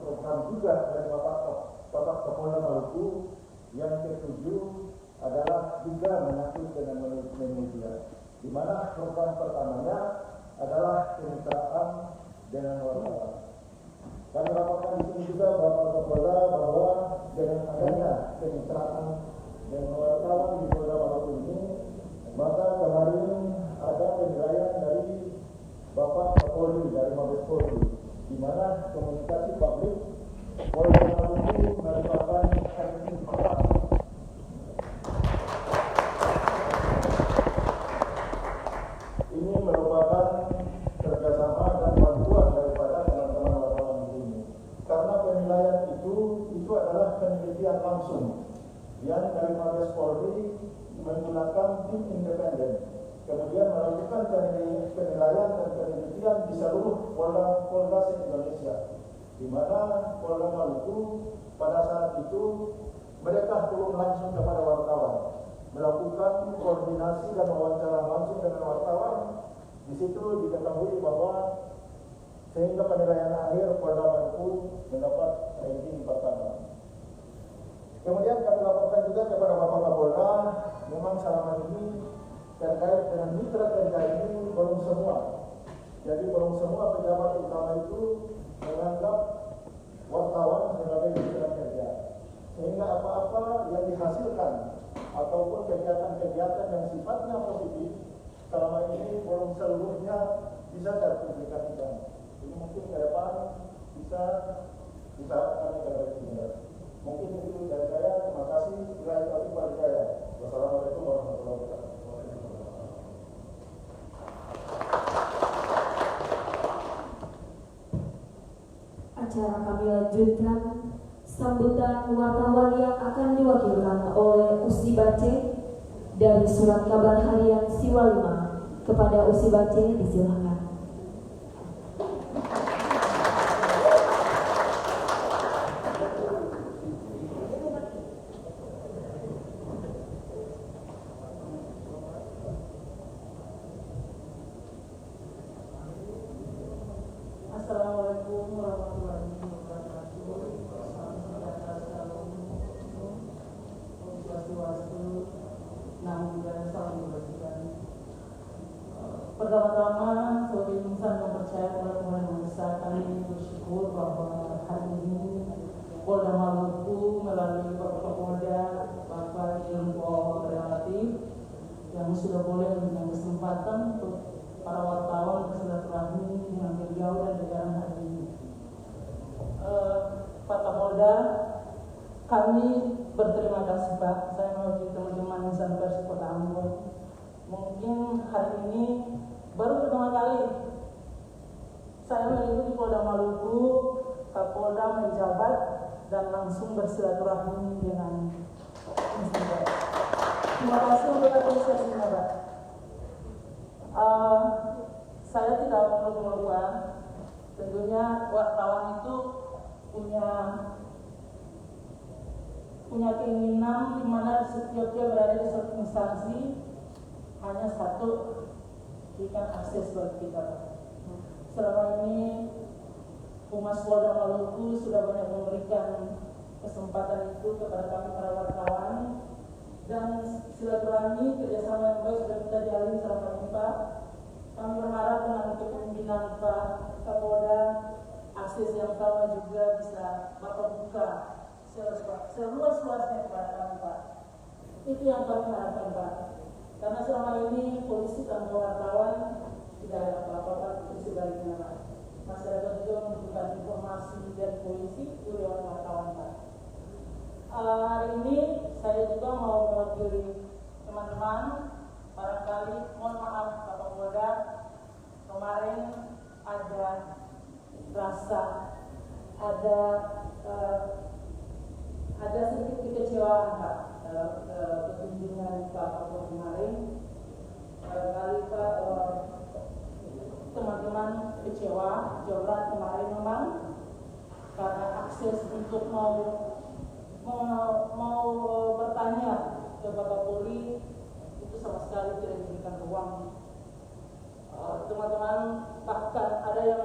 program juga dari Bapak Kapolda Maluku yang ketujuh adalah juga menyangkut dengan manajemen media, di mana program pertamanya adalah kemitraan dengan wartawan. Kami laporkan di sini juga Bapak Kapolda bahwa dengan adanya kemitraan dengan wartawan di Polda Maluku ini, maka kemarin ada penilaian dari Bapak Kapolri dari Mabes Polri, di mana komunikasi publik Polda Maluku merupakan teknik perang. Ini merupakan kerjasama dan bantuan daripada teman-teman wartawan di sini. Karena penilaian itu adalah penelitian langsung yang dari Mabes Polri menggunakan tim independen, kemudian melakukan penilaian dan penelitian di seluruh Polda se-Indonesia, di mana Polda Maluku pada saat itu mereka turun langsung kepada wartawan, melakukan koordinasi dan wawancara langsung dengan wartawan. Di situ diketahui bahwa sehingga penilaian akhir Polda Maluku mendapat ranking pertama. Kemudian kami laporkan juga kepada Bapak Kapolda, memang selama ini terkait dengan mitra kerja ini belum semua. Jadi belum semua pejabat utama itu menganggap wartawan sebagai mitra kerja. Sehingga apa-apa yang dihasilkan ataupun kegiatan-kegiatan yang sifatnya positif selama ini belum seluruhnya bisa terpublikasikan. Ini mungkin ke depan bisa kami berbicara. Mungkin itu dari saya. Terima kasih. Bila itu bagi saya. Wassalamualaikum warahmatullahi wabarakatuh. Acara kami lanjutkan. Sambutan wartawan yang akan diwakilkan oleh Usi Bace dari Surat Kabar Harian Siwa 5. Kepada Usi Bace disilakan. Assalamualaikum warahmatullahi wabarakatuh. Salam sejahtera selalu. Om Swastiastu, Namo Buddhaya, salam kebajikan. Pertama-tama, sebagai insan yang percaya kepada Tuhan Yang Maha Esa, kami bersyukur bahwa hari ini Polda Maluku melalui Bapak Kapolda, Bapak Irjen-Pol Relatif, yang sudah boleh memberikan kesempatan untuk para wartawan bersilaturahmi dengan beliau dan jajaran hari ini. Pak Kapolda, kami berterima kasih Pak. Saya mewakili teman-teman insan pers Kota Ambon. Mungkin hari ini baru pertama kali saya mengikuti Polda Maluku, Kapolda menjabat dan langsung bersilaturahmi dengan insan pers. Terima kasih untuk apresiasinya Pak. Saya tidak mengeluh-ngeluhan. Tentunya wartawan itu punya keinginan di mana setiap dia berada di suatu instansi hanya satu, berikan akses bagi kita. Selama ini Humas Polda Maluku sudah banyak memberikan kesempatan itu kepada kami para wartawan, dan silaturahmi kerjasama yang baik sudah kita jalin selama ini Pak. Kami berharap dengan kepemimpinan Pak Kapolda, akses yang sama juga bisa Bapak buka seluas-luasnya kepada kami Pak. Itu yang kami harapkan Pak. Karena selama ini polisi tanpa wartawan tidak ada apa-apa Pak, itu sebaliknya Pak. Masyarakat juga membutuhkan informasi dari polisi itu lewat wartawan Pak. Hari ini saya juga mau mewakili teman-teman. Barangkali mohon maaf Pak Kapolda, kemarin ada rasa, ada sedikit kekecewaan Pak dalam kepemimpinan Pak Kapolda kemarin. Barangkali Pak teman-teman kecewa, jawab kemarin memang karena akses untuk mau bertanya ke Pak Kapolri itu sama sekali tidak diberikan ruang. Teman-teman bahkan ada yang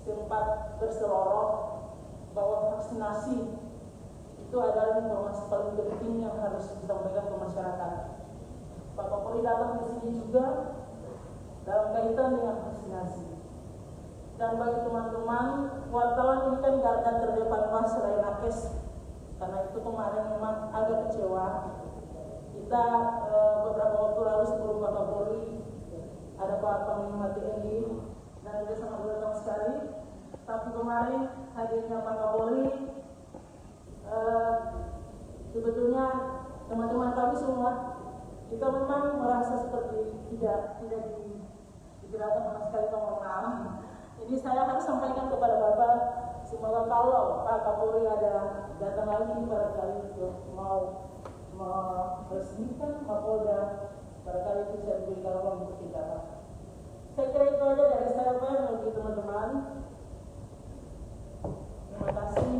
sempat berseloroh vaksinasi itu adalah informasi paling penting yang harus disampaikan ke masyarakat. Pak Kapolri datang ke sini juga dalam kaitan dengan vaksinasi. Dan bagi teman-teman wartawan ini kan garda terdepan Mas selain Nakes, karena itu kemarin memang agak kecewa. Kita beberapa waktu lalu sebelum Pak Kapolri ada Pak Panglima TNI dan itu sangat beruntung sekali. Tapi kemarin hadirnya Pak Kapolri, sebetulnya teman-teman kami semua kita memang merasa seperti tidak digerakkan sama sekali permohonan. Jadi saya harus sampaikan kepada Bapak, semoga kalau Pak Kapolri ada datang lagi barangkali untuk mau meresmikan Mapolda, barangkali itu bisa diberikan ruang untuk kita, Pak. Saya kira itu aja dari saya, Pak, bagi teman-teman. Terima kasih.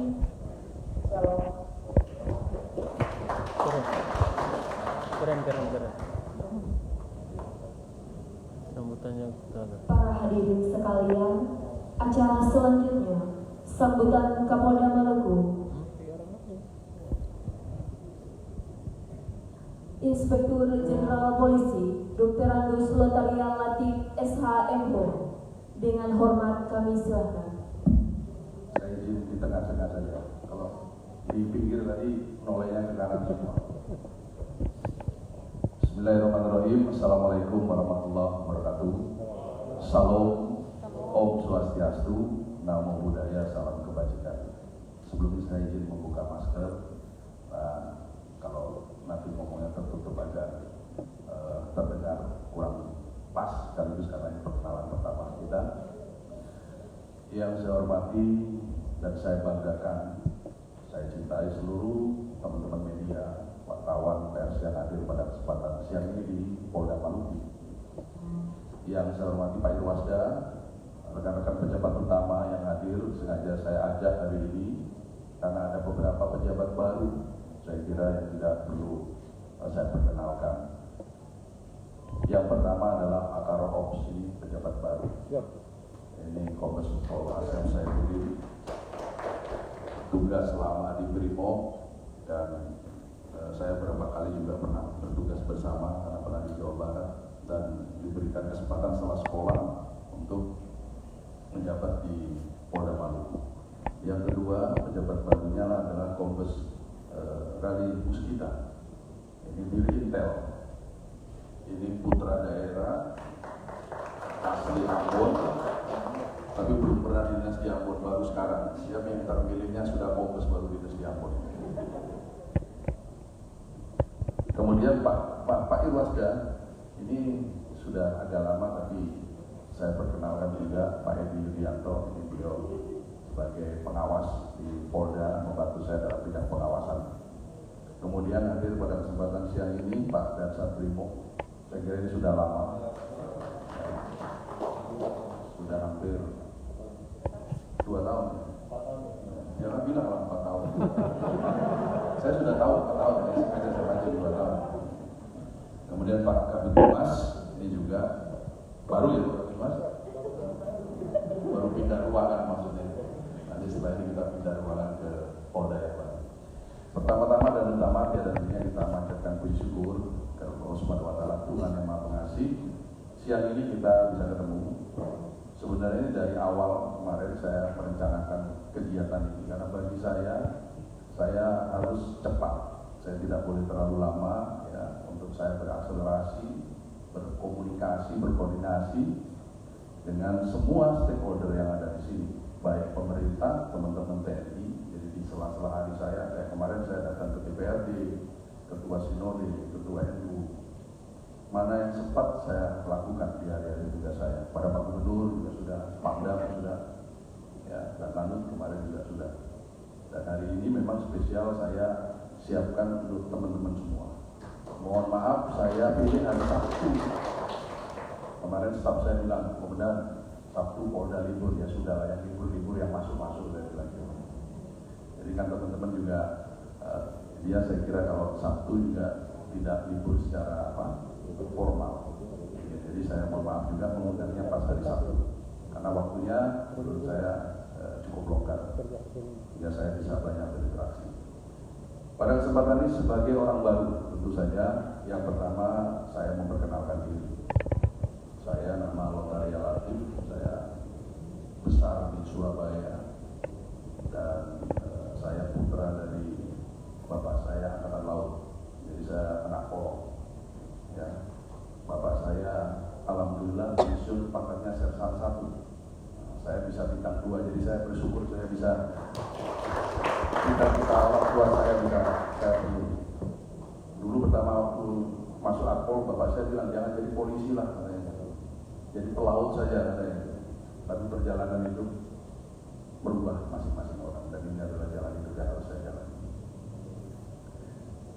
Shalom. Keren. Sambutannya kita ada. Para hadirin sekalian, acara selanjutnya sambutan Kapolda Maluku. Inspektur Jenderal Polisi Dr. Andus Lotaria Latif SHMO. Dengan hormat kami silakan. Saya izin di tengah-tengah saja. Kalau di pinggir tadi nolenya ke kanan semua. Bismillahirrahmanirrahim. Assalamualaikum warahmatullahi wabarakatuh. Salam, Om Swastiastu, Namo Buddhaya, salam kebajikan. Sebelumnya saya izin membuka masker. Nah, kalau nanti ngomongnya tertutup agak terdengar kurang pas, sekaligus karena ini perkenalan pertama kita. Yang saya hormati dan saya banggakan, saya cintai seluruh teman-teman media, wartawan, pers yang hadir pada kesempatan siang ini di Polda Maluku. Yang saya hormati Pak Irwasda, rekan-rekan pejabat utama yang hadir, sengaja saya ajak hari ini karena ada beberapa pejabat baru, saya kira yang tidak perlu saya perkenalkan. Yang pertama adalah Akar Ops, ini pejabat baru. Ini Kombes Pol Asep Saifuddin, tugas selama di Brimob, dan saya beberapa kali juga pernah bertugas bersama karena pernah di Jawa Barat dan diberikan kesempatan setelah sekolah untuk menjabat di Polda Maluku. Yang kedua, pejabat barunya adalah Kombes Rali Muskita. Ini Bili Intel. Ini putra daerah asli Ambon, tapi belum pernah dinas di Ambon, baru sekarang. Siapa yang terpilihnya sudah Kombes baru dinas di Ambon. Kemudian Pak Irwasda, ini sudah agak lama, tapi saya perkenalkan juga Pak Edi Yudianto. Ini beliau sebagai pengawas di Polda, membantu saya dalam bidang pengawasan. Kemudian hadir pada kesempatan siang ini Pak Dansat Brimob. Saya kira ini sudah lama, sudah hampir 2 tahun. Jangan bilang lah 4 tahun. Saya sudah tahu 4 tahun, ya, sengaja saya baca 2 tahun. Kemudian Pak Kabid Humas, ini juga baru ya Pak Kabid Humas, baru pindah ruangan maksudnya. Nanti setelah ini kita pindah ruangan ke Polda ya Pak. Pertama-tama dan utama tiada hentinya kita panjatkan puji syukur ke Allah Subhanahu wa Ta'ala, Tuhan yang Maha Pengasih. Siang ini kita bisa ketemu. Sebenarnya dari awal kemarin saya merencanakan kegiatan ini karena bagi saya harus cepat. Saya tidak boleh terlalu lama ya, untuk saya berakselerasi, berkomunikasi, berkoordinasi dengan semua stakeholder yang ada di sini, baik pemerintah, teman-teman TNI. Jadi di sela-sela hari saya kemarin saya datang ke DPRD, Ketua Sinode, Ketua NU. Mana yang sempat saya lakukan di hari-hari tugas saya. Pada Pak Gubernur juga sudah, Pangdam sudah, ya, dan Lanut kemarin juga sudah. Dan hari ini memang spesial saya siapkan untuk teman-teman semua. Mohon maaf saya pilih hari Sabtu. Kemarin staf saya bilang, benar Sabtu Polda libur, ya sudah lah, yang libur-libur yang masuk-masuk saya bilang. Jadi kan teman-teman juga dia saya kira kalau Sabtu juga tidak libur secara formal. Jadi saya mohon maaf juga mengundangnya pas hari Sabtu karena waktunya menurut saya cukup cukup longgar, sehingga saya bisa banyak berinteraksi. Pada kesempatan ini sebagai orang baru, tentu saja yang pertama saya memperkenalkan diri. Saya nama Lotaria Latif, saya besar di Surabaya, dan saya putra dari bapak saya angkatan laut, jadi saya anak Polong. Ya, bapak saya alhamdulillah pensiun pangkatnya Sersan 1. Saya bisa bintang 2, jadi saya bersyukur saya bisa kita orang tua saya bisa saya pilih. Dulu pertama waktu masuk Akpol, bapak saya bilang jangan jadi polisi lah katanya, jadi pelaut saja katanya. Tapi perjalanan itu berubah masing-masing orang, dan ini adalah jalan hidup yang harus saya jalani.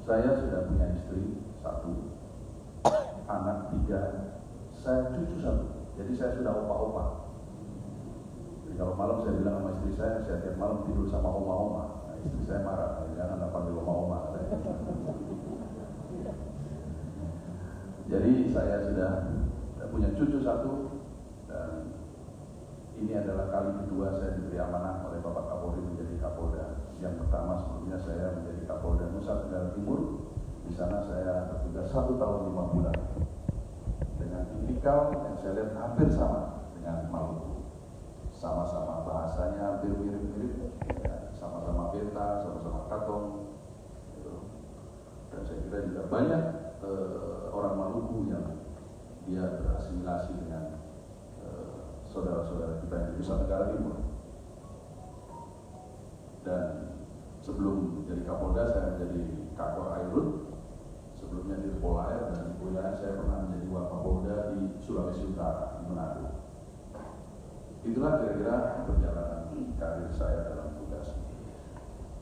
Saya sudah punya istri 1, anak 3, saya cucu 1, jadi saya sudah opa-opa. Jadi kalau malam saya bilang sama istri saya tiap malam tidur sama oma-oma. Nah, istri saya marah, jangan anda panggil oma-oma. Jadi saya sudah punya cucu 1, dan ini adalah kali kedua saya diberi amanah oleh Bapak Kapolri menjadi Kapolda. Yang pertama sebelumnya saya menjadi Kapolda Nusa Tenggara Timur. Di sana saya bertugas 1 tahun 5 bulan dengan tipikal yang saya lihat hampir sama dengan Maluku. Sama-sama bahasanya hampir mirip-mirip, ya, sama-sama beta, sama-sama katong, gitu. Dan saya kira juga banyak orang Maluku yang dia berasimilasi dengan saudara-saudara kita yang di Nusa Tenggara Timur. Dan sebelum jadi Kapolda saya menjadi Kakor Airut, sebelumnya di Polair, dan kemudian saya pernah menjadi Wakapolda di Sulawesi Utara, di Manado. Itulah kira-kira perjalanan karir saya dalam tugas.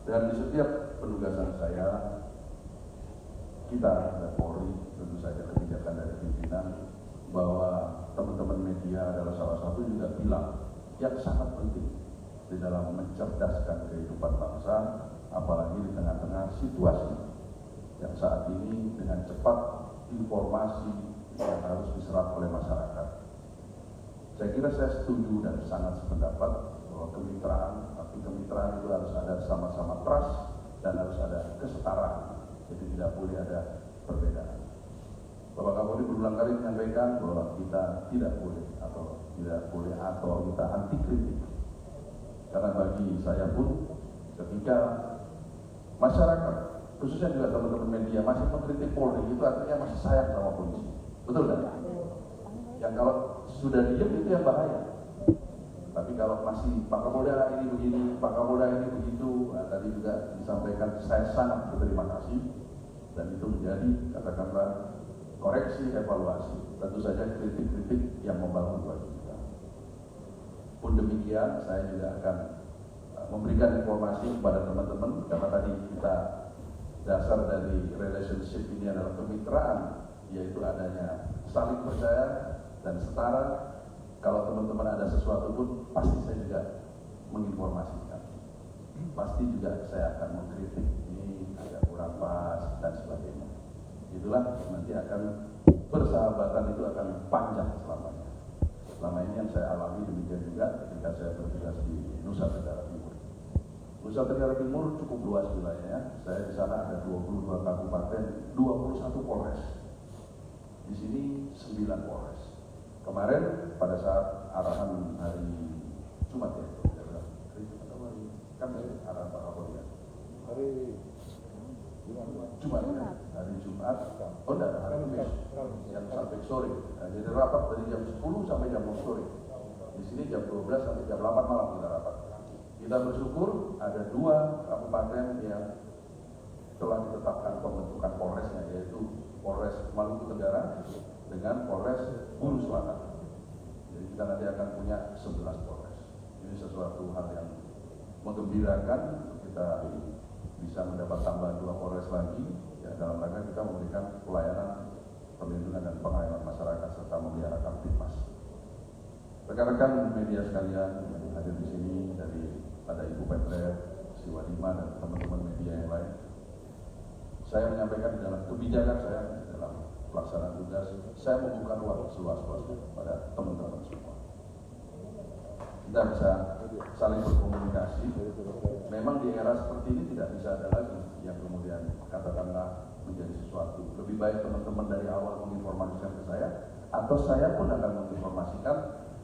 Dan di setiap penugasan saya, kita dan Polri tentu saja kebijakan dari pimpinan bahwa teman-teman media adalah salah satu juga bilang yang sangat penting di dalam mencerdaskan kehidupan bangsa, apalagi di tengah-tengah situasi yang saat ini dengan cepat informasi yang harus diserap oleh masyarakat. Saya kira saya setuju dan sangat sependapat bahwa kemitraan, tapi kemitraan itu harus ada sama-sama trust dan harus ada kesetaraan, jadi tidak boleh ada perbedaan. Bapak Kapolri berulang kali menyampaikan bahwa kita tidak boleh atau kita anti kritik. Karena bagi saya pun ketika masyarakat, khususnya juga teman-teman media masih mengkritik Polri, itu artinya masih sayang sama polisi. Betul kan? Yang kalau sudah diam itu yang bahaya. Tapi kalau masih Pak Kapolda ini begini, Pak Kapolda ini begitu, nah, tadi juga disampaikan saya sangat berterima kasih, dan itu menjadi katakanlah koreksi, evaluasi, tentu saja kritik-kritik yang membangun buat kita. Pun demikian, saya juga akan memberikan informasi kepada teman-teman, karena tadi kita dasar dari relationship ini adalah kemitraan, yaitu adanya saling percaya dan setara. Kalau teman-teman ada sesuatu pun, pasti saya juga menginformasikan. Pasti juga saya akan mengkritik, ini agak kurang pas, dan sebagainya. Itulah nanti akan persahabatan itu akan panjang selamanya. Selama ini yang saya alami demikian juga ketika saya bertugas di Nusa Tenggara Timur. Nusa Tenggara Timur cukup luas wilayahnya. Saya di sana ada 22 kabupaten, 21 polres. Di sini 9 polres. Kemarin pada saat arahan hari Jumat ya, kan arahan Pak Kapolri hari Jumat ya, hari Jumat, oh enggak, hari Kamis yang sampai sore. Nah, jadi rapat dari jam 10 sampai jam 6 sore. Di sini jam 12 sampai jam 8 malam kita rapat. Kita bersyukur ada 2 kabupaten yang telah ditetapkan pembentukan polresnya, yaitu Polres Maluku Tenggara dengan Polres Buru Selatan. Jadi kita nanti akan punya 11 polres. Ini sesuatu hal yang menggembirakan. Kita bisa mendapat tambahan 2 polres lagi, ya, dalam rangka kita memberikan pelayanan perlindungan dan pengayaan masyarakat serta memelihara Kamtipmas. Rekan-rekan media sekalian yang hadir di sini, dari ada Ibu Petre, Siwadima, dan teman-teman media yang lain, saya menyampaikan di dalam kebijakan saya dalam pelaksanaan tugas, saya membuka ruang seluas-luasnya pada teman-teman semua. kita bisa saling berkomunikasi. Memang di era seperti ini tidak bisa ada lagi yang kemudian katakanlah menjadi sesuatu. Lebih baik teman-teman dari awal menginformasikan ke saya, atau saya pun akan menginformasikan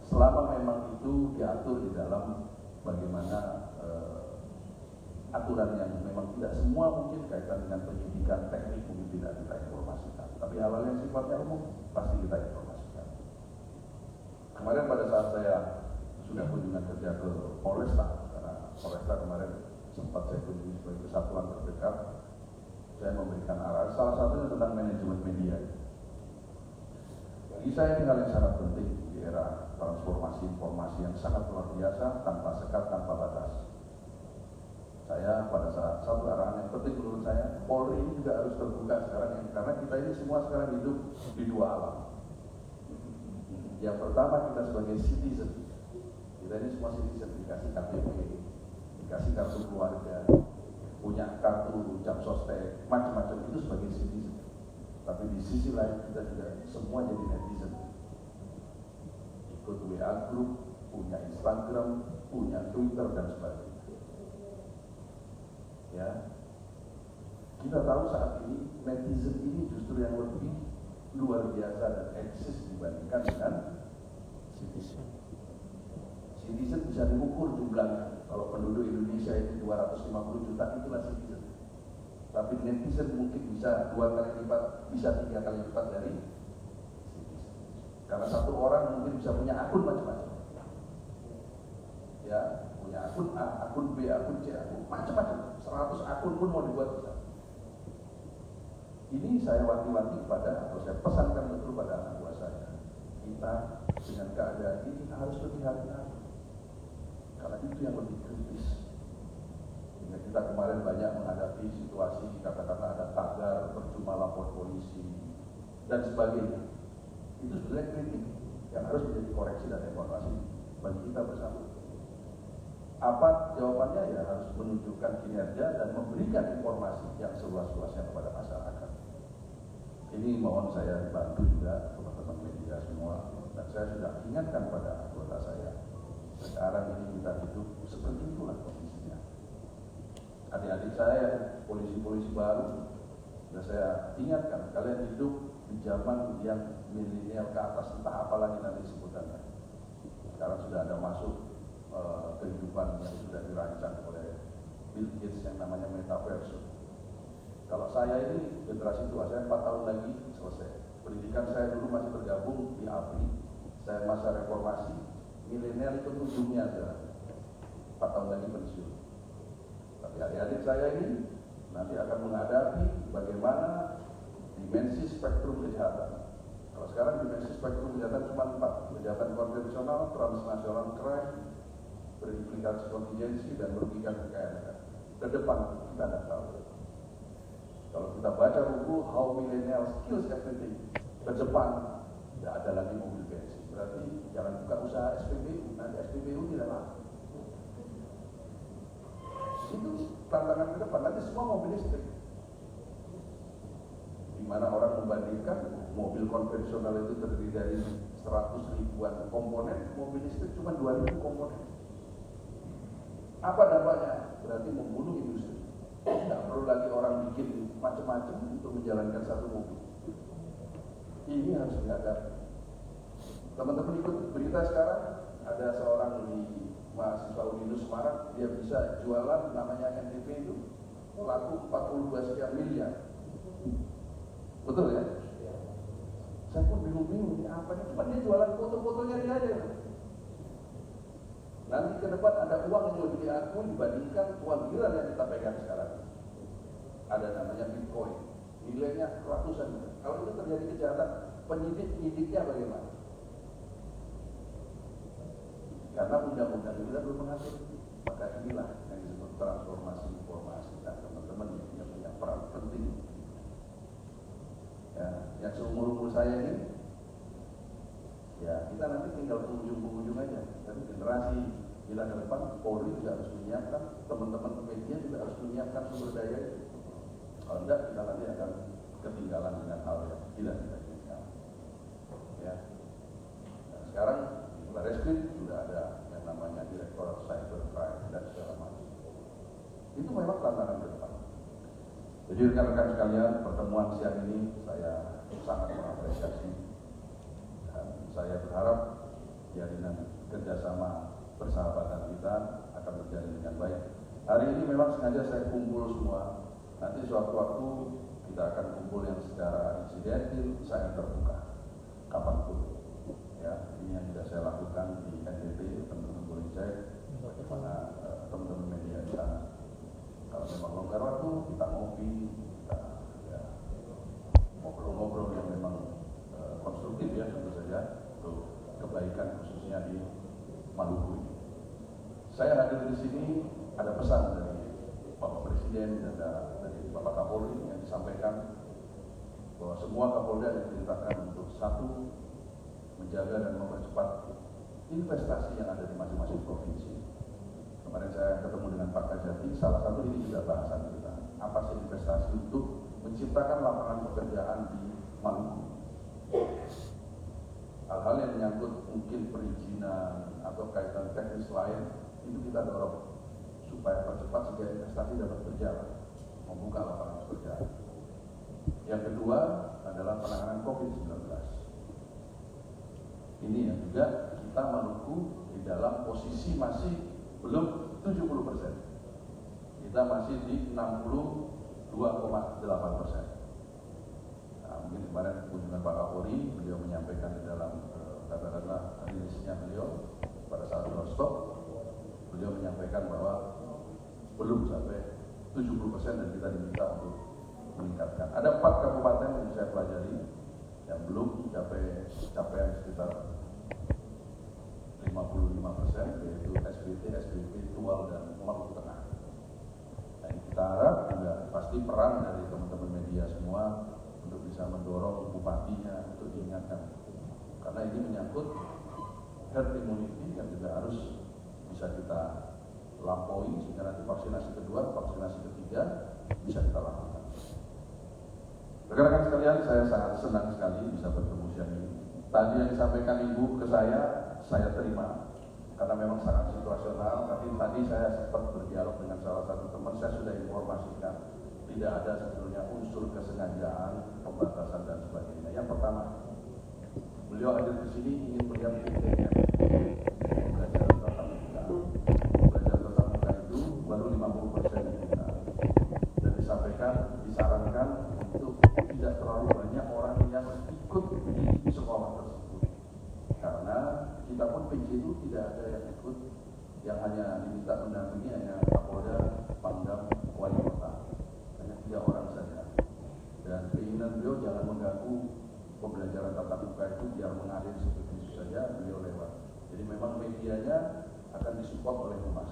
selama memang itu diatur di dalam bagaimana aturan yang memang tidak semua mungkin kaitan dengan penyidikan teknik mungkin tidak kita informasikan. Tapi hal-hal yang sifatnya umum pasti kita informasikan. Kemarin pada saat saya sudah kunjungan kerja ke Polresta, karena Polresta kemarin sempat saya kunjungi sebagai kesatuan terdekat, saya memberikan arahan salah satunya tentang manajemen media. Bagi saya ini hal yang sangat penting di era transformasi informasi yang sangat luar biasa, tanpa sekat, tanpa batas. Saya pada saat satu arahan yang penting menurut saya, Polri ini juga harus terbuka sekarang ini, karena kita ini semua sekarang hidup di dua alam. Yang pertama kita sebagai citizen, kita ini semua citizen, dikasih KTP, dikasih kartu keluarga, punya kartu jam sostek, macam-macam, itu sebagai citizen. Tapi di sisi lain kita juga semua jadi netizen, ikut WA group, punya Instagram, punya Twitter dan sebagainya. Ya, kita tahu saat ini netizen ini justru yang lebih luar biasa dan eksis dibandingkan dengan citizen. Citizen bisa diukur jumlahnya. Kalau penduduk Indonesia itu 250 juta, itulah citizen. Tapi netizen mungkin bisa 2 kali lipat, bisa 3 kali lipat dari citizen. Karena satu orang mungkin bisa punya akun macam-macam. Ya, punya akun A, akun B, akun C, akun macam-macam. 100 akun pun mau dibuat bisa. Ini saya wanti-wanti kepada, atau saya pesankan betul pada anak buah saya. Kita dengan keadaan ini harus lebih hati-hati. Karena itu yang lebih kritis. Sehingga kita kemarin banyak menghadapi situasi, katakanlah ada tagar, percuma lapor polisi, dan sebagainya. Itu sebenarnya kritik yang harus menjadi koreksi dan evaluasi bagi kita bersama. Apa jawabannya? Ya harus menunjukkan kinerja dan memberikan informasi yang seluas-luasnya kepada masyarakat. Ini mohon saya dibantu juga teman-teman media semua, dan saya sudah ingatkan pada anggota saya. Sekarang ini kita hidup seperti itulah kondisinya. Adik-adik saya, polisi-polisi baru, sudah saya ingatkan, kalian hidup di zaman yang milenial ke atas, entah apa lagi nanti sebutannya. Sekarang sudah ada masuk kehidupan yang sudah dirancang oleh Bill Gates yang namanya metaverse. Kalau saya ini generasi tua, saya 4 tahun lagi selesai. Pendidikan saya dulu masih tergabung di APRI, saya masa reformasi, milenial itu ujungnya sekarang. 4 tahun lagi pensiun. Tapi adik-adik saya ini nanti akan menghadapi bagaimana dimensi spektrum kejahatan. Kalau sekarang dimensi spektrum kejahatan cuma 4, kejahatan konvensional, transnasional crime, berimplikasi kontingensi, dan merugikan kekayaan. Ke depan kita tidak tahu. Kalau kita baca buku How Millennials Kills Everything, ke depan tidak ada lagi mobil bensin. Berarti jangan buka usaha SPBU, nanti SPBU tidak laku. Itu tantangan ke depan, nanti semua mobil listrik. Di mana orang membandingkan mobil konvensional itu terdiri dari 100 ribuan komponen, mobil listrik cuma 2.000 komponen. Apa dampaknya? Berarti membunuh industri. Tidak perlu lagi orang bikin macam-macam untuk menjalankan satu mobil. Ini harus dihadapi. Teman-teman ikut berita sekarang, ada seorang di mahasiswa Unidus Semarang, dia bisa jualan namanya NTP itu laku 42 sekian miliar. Betul ya? Saya pun bingung-bingung ini apa nih? Cuma dia jualan foto-fotonya dia aja. Nanti ke depan ada uang yang lebih diakui dibandingkan uang gila yang kita pegang sekarang. Ada namanya Bitcoin, nilainya ratusan juta. Kalau itu terjadi kejahatan, penyidiknya bagaimana? Karena undang-undang kita belum mengatur. Maka inilah yang disebut transformasi informasi, dan teman-teman yang punya peran penting. Ya, yang seumur-umur saya ini, ya kita nanti tinggal pengunjung-pengunjung aja. Tapi generasi bila ke depan, Polri juga harus menyiapkan, teman-teman media juga harus menyiapkan sumber daya itu. Kalau tidak, kita nanti akan ketinggalan dengan hal yang tidak kita inginkan. Ya. Nah, sekarang di Barreskrim sudah ada yang namanya namanya Direktorat Cybercrime dan segala macam. Itu memang tantangan ke depan. Jadi rekan-rekan sekalian, pertemuan siang ini saya sangat mengapresiasi dan saya berharap ya dengan kerjasama persahabatan kita akan berjalan dengan baik. Hari ini memang sengaja saya kumpul semua. Nanti suatu waktu kita akan kumpul yang secara insidentil, saya terbuka kapanpun. Ya, ini yang sudah saya lakukan di NTT, teman-teman boleh cek bagaimana teman-teman media di sana. Kalau memang longgar waktu, kita ngopi, kita ya, ngobrol-ngobrol yang memang konstruktif ya tentu saja untuk kebaikan khususnya di Maluku ini. Saya hadir di sini ada pesan dari Bapak Presiden dan dari Bapak Kapolri yang disampaikan bahwa semua Kapolda diperintahkan untuk satu, menjaga dan mempercepat investasi yang ada di masing-masing provinsi. Kemarin saya ketemu dengan Pak Kajati, salah satu ini juga bahasan kita. Apa sih investasi untuk menciptakan lapangan pekerjaan di Maluku? Hal-hal yang menyangkut mungkin perizinan atau kaitan teknis lain, itu kita dorong supaya percepat sehingga investasi dapat berjalan, membuka lapangan pekerjaan. Yang kedua adalah penanganan COVID-19. Ini yang juga kita Maluku di dalam posisi masih belum 70%. Kita masih di 62,8%. Nah, mungkin kemarin kunjungan Pak Kapolri, beliau menyampaikan di dalam katakanlah rilisnya beliau pada saat doorstop, beliau menyampaikan bahwa belum sampai 70% dan kita diminta untuk meningkatkan. Ada 4 kabupaten yang saya pelajari yang belum mencapai capaian sekitar 55%, yaitu SBT, SBP, Tual, dan Maluku Tengah. Nah, kita harap juga pasti peran dari teman-teman media semua untuk bisa mendorong bupatinya untuk diingatkan, karena ini menyangkut herd immunity yang juga harus bisa kita lampaui sehingga nanti vaksinasi kedua, vaksinasi ketiga bisa kita lakukan. Rekan-rekan sekalian, saya sangat senang sekali bisa bertemu siang ini. Tadi yang disampaikan Ibu ke saya terima karena memang sangat situasional. Tapi tadi saya sempat berdialog dengan salah satu teman, saya sudah informasikan tidak ada sebetulnya unsur kesengajaan, pembatasan dan sebagainya. Yang pertama, beliau hadir di sini ingin melihat PTM, pembelajaran tatap muka. Belajar tatap muka itu baru 50% kita. Dan disarankan untuk tidak terlalu banyak orang yang ikut di sekolah tersebut. Karena kita pun PJ itu tidak ada yang ikut, yang hanya diminta mendampingi hanya Kapolda, Pangdam, Wali Kota, hanya 3 orang saja. Dan keinginan beliau jangan mengganggu pembelajaran tatap muka itu biar mengalir seperti itu saja, beliau lewat. Jadi memang medianya akan disupport oleh Humas.